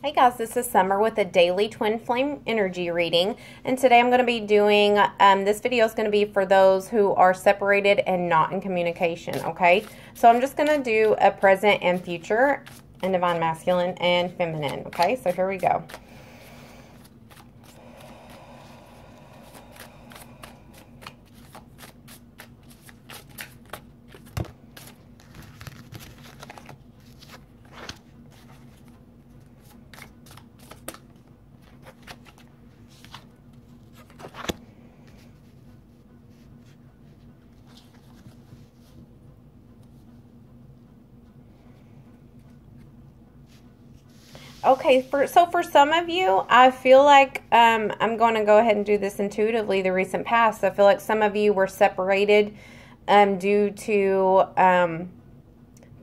Hey guys, this is Summer with a daily twin flame energy reading, and today I'm going to be doing, this video is going to be for those who are separated and not in communication, okay? So I'm just going to do a present and future and divine masculine and feminine, okay? So here we go. Okay, so for some of you, I feel like I'm going to go ahead and do this intuitively, the recent past. I feel like some of you were separated due to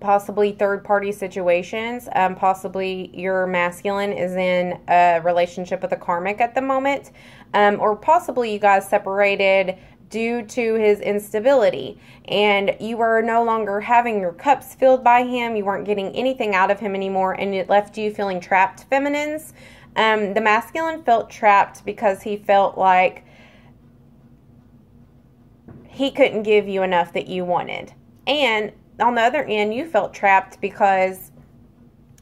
possibly third-party situations. Possibly your masculine is in a relationship with a karmic at the moment. Or possibly you guys separated due to his instability, and you were no longer having your cups filled by him. You weren't getting anything out of him anymore, and it left you feeling trapped, feminines. The masculine felt trapped because he felt like he couldn't give you enough that you wanted. And on the other end, you felt trapped because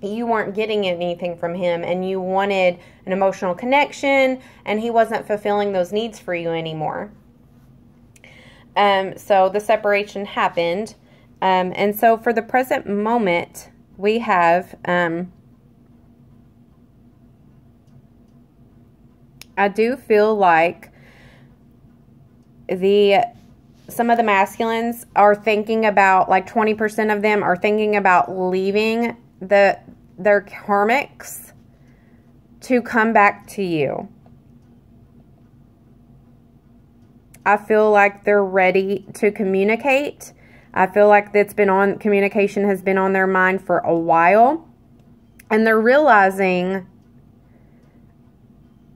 you weren't getting anything from him, and you wanted an emotional connection, and he wasn't fulfilling those needs for you anymore. So the separation happened. And so for the present moment, we have, I do feel like some of the masculines are thinking about, like 20% of them are thinking about leaving their karmics to come back to you. I feel like they're ready to communicate. I feel like communication has been on their mind for a while. And they're realizing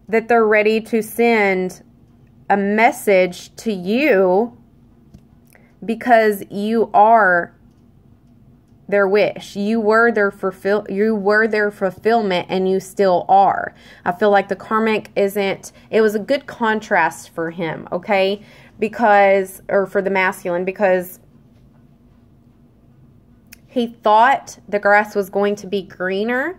that they're ready to send a message to you because you are their wish. You were their fulfillment, and you still are. I feel like the karmic it was a good contrast for him, okay? Or for the masculine, because he thought the grass was going to be greener,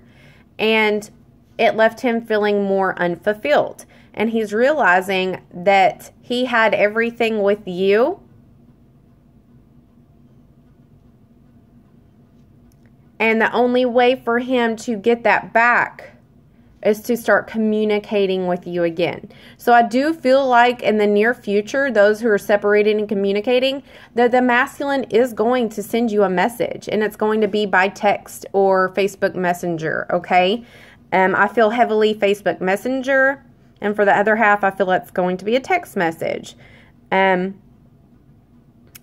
and it left him feeling more unfulfilled. And he's realizing that he had everything with you, and the only way for him to get that back is to start communicating with you again. So I do feel like in the near future, those who are separated and communicating, that the masculine is going to send you a message, and it's going to be by text or Facebook Messenger, okay? I feel heavily Facebook Messenger, and for the other half, I feel it's going to be a text message.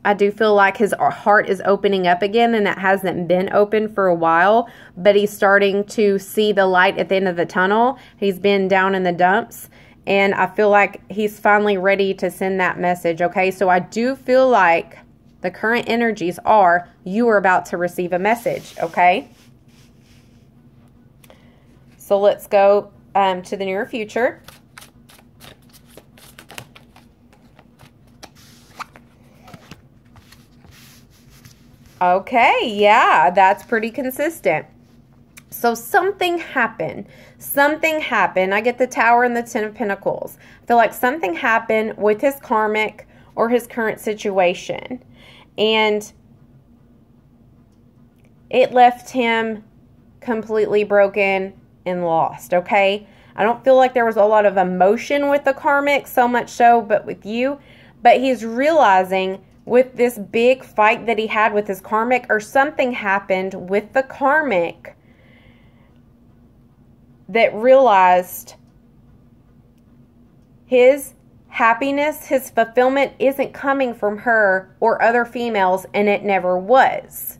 I do feel like his heart is opening up again, and it hasn't been open for a while, but he's starting to see the light at the end of the tunnel. He's been down in the dumps, and I feel like he's finally ready to send that message, okay? So I do feel like the current energies are you are about to receive a message, okay? So let's go to the near future. Okay, yeah, that's pretty consistent. So something happened. Something happened. I get the Tower and the Ten of Pentacles. I feel like something happened with his karmic or his current situation. And it left him completely broken and lost, okay? I don't feel like there was a lot of emotion with the karmic, so much so, but with you. But he's realizing with this big fight that he had with his karmic, or something happened with the karmic that realized his happiness, his fulfillment isn't coming from her or other females, and it never was.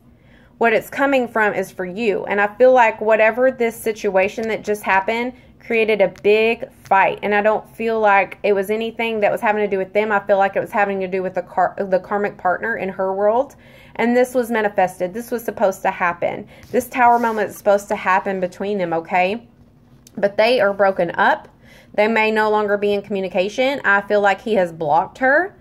What it's coming from is for you. And I feel like whatever this situation that just happened created a big fight, and I don't feel like it was anything that was having to do with them. I feel like it was having to do with the karmic partner in her world, and this was manifested. This was supposed to happen. This Tower moment is supposed to happen between them, okay? but they are broken up. They may no longer be in communication. I feel like he has blocked her.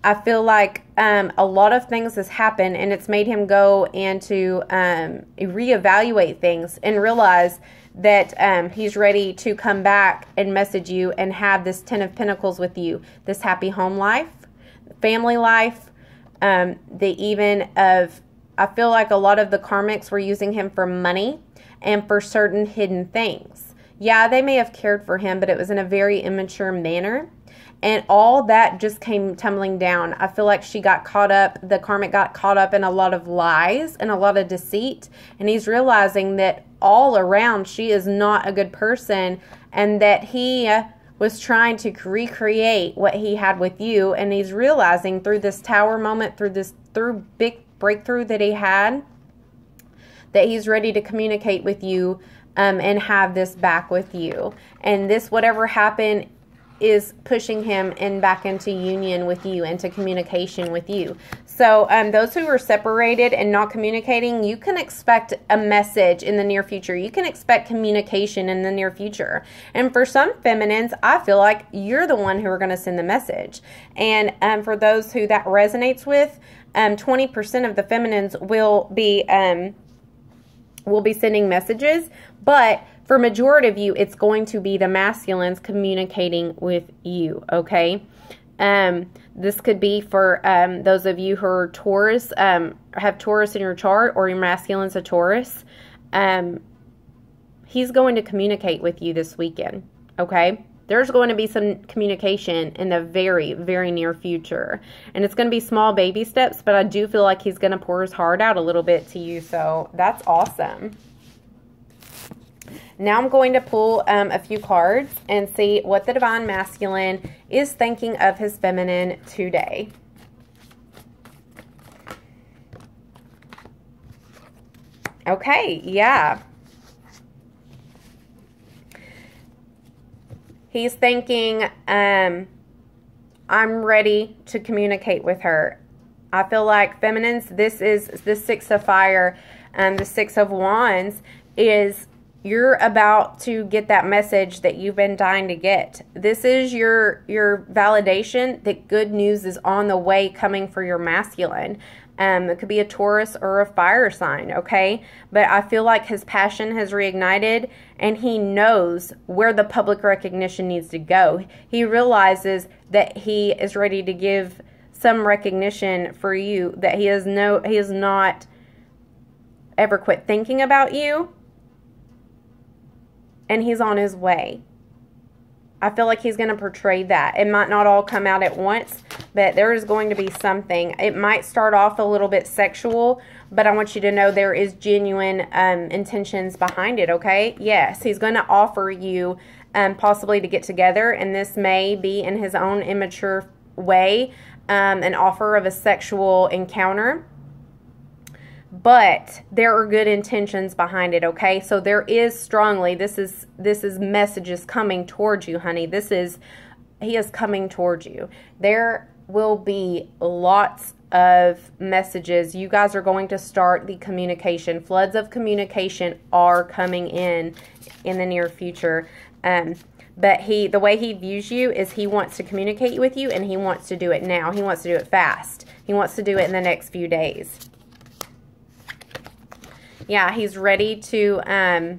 I feel like a lot of things has happened, and it's made him go and to reevaluate things and realize that he's ready to come back and message you and have this 10 of Pentacles with you, this happy home life, family life, I feel like a lot of the karmics were using him for money and for certain hidden things. Yeah, they may have cared for him, but it was in a very immature manner. And all that just came tumbling down. I feel like she got caught up, the karmic got caught up in a lot of lies and a lot of deceit. And he's realizing that all around she is not a good person, and that he was trying to recreate what he had with you. And he's realizing through this tower moment, through big breakthrough that he had, that he's ready to communicate with you and have this back with you. And this, whatever happened, is pushing him back into union with you, into communication with you. So those who are separated and not communicating, you can expect a message in the near future. You can expect communication in the near future. And for some feminines, I feel like you're the one who are going to send the message. And for those who that resonates with, 20% of the feminines will be sending messages, but for majority of you, it's going to be the masculines communicating with you, okay? This could be for those of you who are Taurus, have Taurus in your chart, or your masculine's a Taurus. He's going to communicate with you this weekend, okay? There's going to be some communication in the very, very near future. And it's going to be small baby steps, but I do feel like he's going to pour his heart out a little bit to you, so that's awesome. Now I'm going to pull a few cards and see what the Divine Masculine is thinking of his feminine today. Okay, yeah. He's thinking, I'm ready to communicate with her. I feel like feminines, this is the Six of Fire and the Six of Wands is you're about to get that message that you've been dying to get. This is your validation that good news is on the way coming for your masculine. It could be a Taurus or a fire sign, okay? But I feel like his passion has reignited, and he knows where the public recognition needs to go. He realizes that he is ready to give some recognition for you, that he has not ever quit thinking about you, and he's on his way. I feel like he's going to portray that. It might not all come out at once, but there is going to be something. It might start off a little bit sexual, but I want you to know there is genuine intentions behind it, okay? Yes, he's going to offer you possibly to get together, and this may be in his own immature way, an offer of a sexual encounter. But there are good intentions behind it, okay? So there is strongly, this is messages coming towards you, honey. He is coming towards you. There will be lots of messages. You guys are going to start the communication. Floods of communication are coming in the near future. But the way he views you is he wants to communicate with you, and he wants to do it now. He wants to do it fast. He wants to do it in the next few days. Yeah, he's ready to, I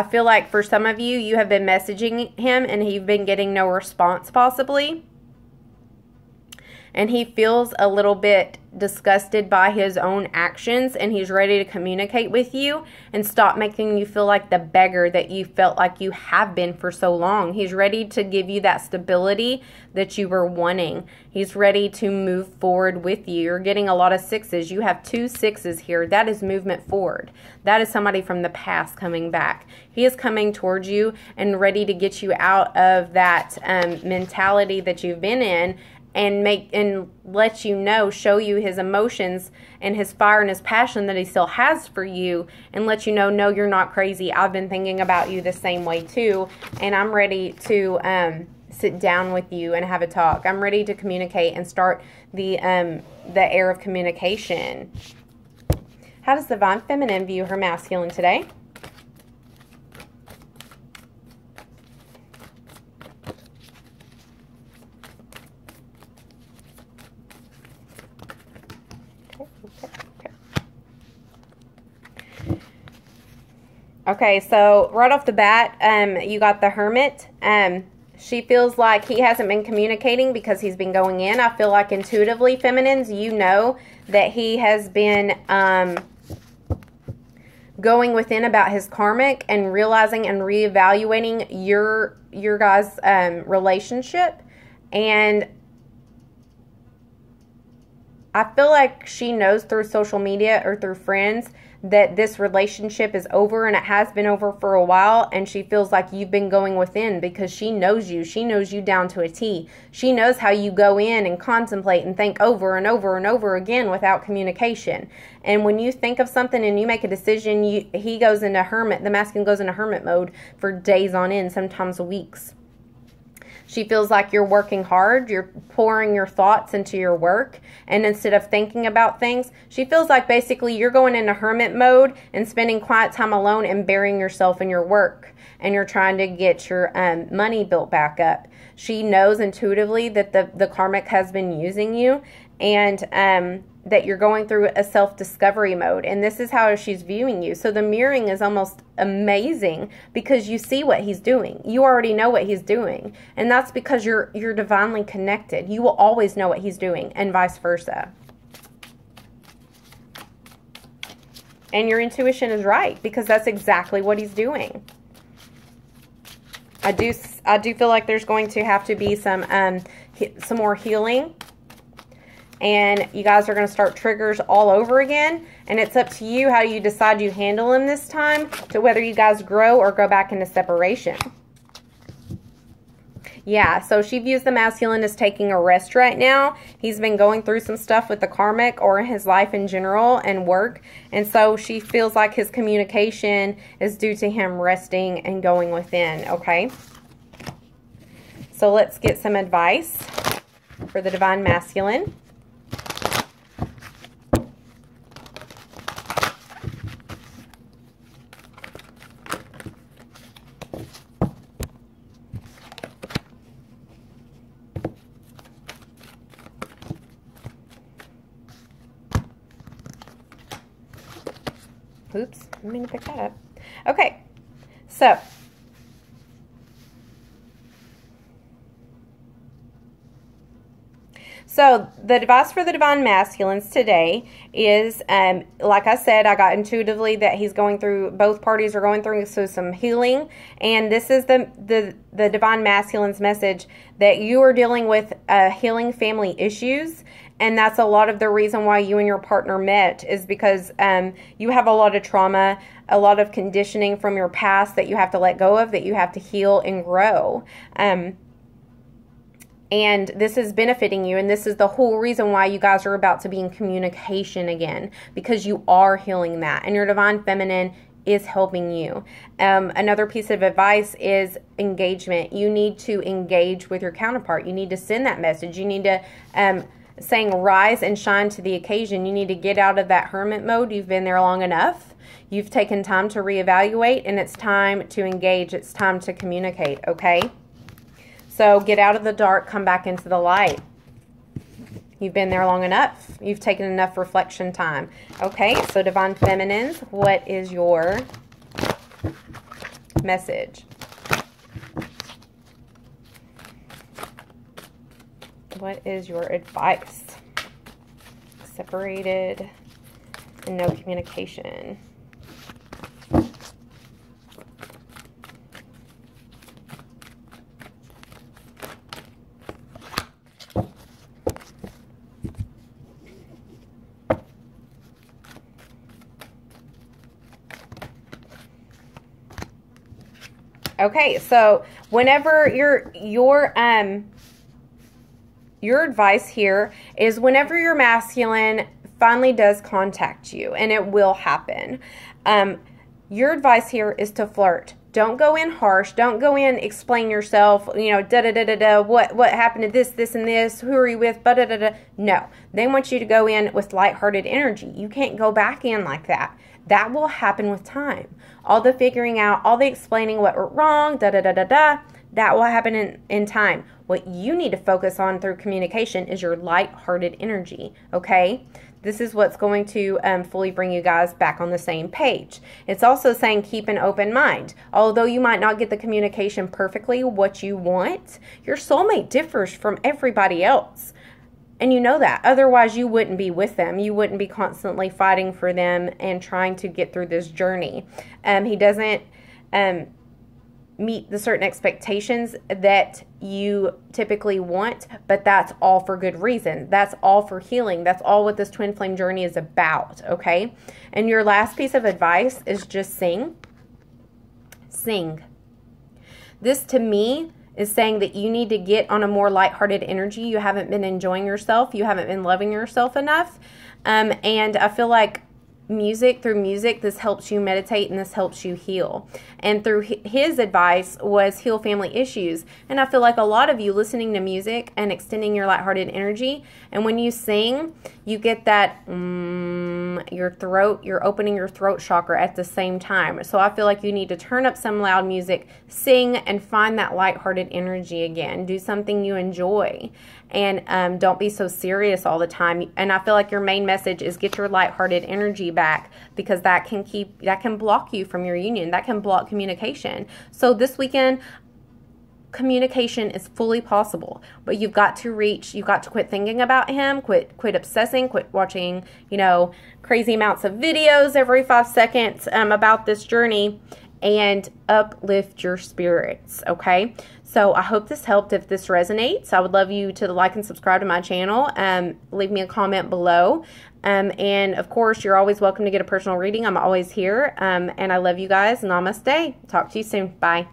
feel like for some of you, you have been messaging him and you've been getting no response possibly. And he feels a little bit disgusted by his own actions, and he's ready to communicate with you and stop making you feel like the beggar that you felt like you have been for so long. He's ready to give you that stability that you were wanting. He's ready to move forward with you. You're getting a lot of sixes. You have 2 6s here. That is movement forward. That is somebody from the past coming back. He is coming towards you and ready to get you out of that mentality that you've been in, and let you know, show you his emotions and his fire and his passion that he still has for you, and let you know, no, you're not crazy. I've been thinking about you the same way too, and I'm ready to sit down with you and have a talk. I'm ready to communicate and start the air of communication. How does the Divine Feminine view her masculine today? Okay, so right off the bat, you got the Hermit. She feels like he hasn't been communicating because he's been going in. I feel like intuitively, feminines, you know that he has been going within about his karmic and realizing and reevaluating your guys' relationship. And I feel like she knows through social media or through friends that this relationship is over, and it has been over for a while, and she feels like you've been going within because she knows you. She knows you down to a T. She knows how you go in and contemplate and think over and over and over again without communication. And when you think of something and you make a decision, he goes into hermit, the masculine goes into hermit mode for days on end, sometimes weeks. She feels like you're working hard, you're pouring your thoughts into your work, and instead of thinking about things, she feels like basically you're going into hermit mode and spending quiet time alone and burying yourself in your work, and you're trying to get your money built back up. She knows intuitively that the karmic has been using you, and that you're going through a self-discovery mode, and this is how she's viewing you. So the mirroring is almost amazing because you see what he's doing. You already know what he's doing, and that's because you're divinely connected. You will always know what he's doing, and vice versa. And your intuition is right because that's exactly what he's doing. I do feel like there's going to have to be some more healing. And you guys are going to start triggers all over again. And it's up to you how you decide you handle them this time, to whether you guys grow or go back into separation. Yeah, so she views the masculine as taking a rest right now. He's been going through some stuff with the karmic or his life in general and work. And so she feels like his communication is due to him resting and going within, okay? So let's get some advice for the divine masculine. Oops, I mean to pick that up. Okay, so the advice for the divine masculines today is, like I said, I got intuitively that he's going through, both parties are going through some healing, and this is the divine masculine's message that you are dealing with healing family issues. And that's a lot of the reason why you and your partner met, is because you have a lot of trauma, a lot of conditioning from your past that you have to let go of, that you have to heal and grow. And this is benefiting you, and this is the whole reason why you guys are about to be in communication again, because you are healing that, and your divine feminine is helping you. Another piece of advice is engagement. You need to engage with your counterpart. You need to send that message. You need to... saying rise and shine to the occasion. You need to get out of that hermit mode. You've been there long enough. You've taken time to reevaluate, and it's time to engage. It's time to communicate, okay? So get out of the dark, come back into the light. You've been there long enough. You've taken enough reflection time. Okay, so divine feminines, what is your message? What is your advice? Separated and no communication. Okay, so whenever your advice here is whenever your masculine finally does contact you, and it will happen, your advice here is to flirt. Don't go in harsh. Don't go in, explain yourself, you know, da-da-da-da-da, what happened to this, and this, who are you with, da-da-da-da. No, they want you to go in with lighthearted energy. You can't go back in like that. That will happen with time. All the figuring out, all the explaining what went wrong, da-da-da-da-da, That will happen in time. What you need to focus on through communication is your lighthearted energy, okay? This is what's going to fully bring you guys back on the same page. It's also saying keep an open mind. Although you might not get the communication perfectly what you want, your soulmate differs from everybody else. And you know that. Otherwise, you wouldn't be with them. You wouldn't be constantly fighting for them and trying to get through this journey. He doesn't meet the certain expectations that you typically want, but that's all for good reason. That's all for healing. That's all what this twin flame journey is about, okay? And your last piece of advice is just sing. Sing. This, to me, is saying that you need to get on a more lighthearted energy. You haven't been enjoying yourself. You haven't been loving yourself enough. And I feel like through music, this helps you meditate and this helps you heal. And through his advice was heal family issues. And I feel like a lot of you listening to music and extending your lighthearted energy, and when you sing, you get that you're opening your throat chakra at the same time. So I feel like you need to turn up some loud music, sing, and find that lighthearted energy again. Do something you enjoy. And don't be so serious all the time. And I feel like your main message is get your lighthearted energy back, because that can block you from your union. That can block communication. So this weekend, communication is fully possible, but you've got to quit thinking about him, quit obsessing, quit watching, crazy amounts of videos every 5 seconds about this journey, and uplift your spirits, okay? So I hope this helped. If this resonates, I would love you to like and subscribe to my channel. Leave me a comment below. And of course, you're always welcome to get a personal reading. I'm always here. And I love you guys. Namaste. Talk to you soon. Bye.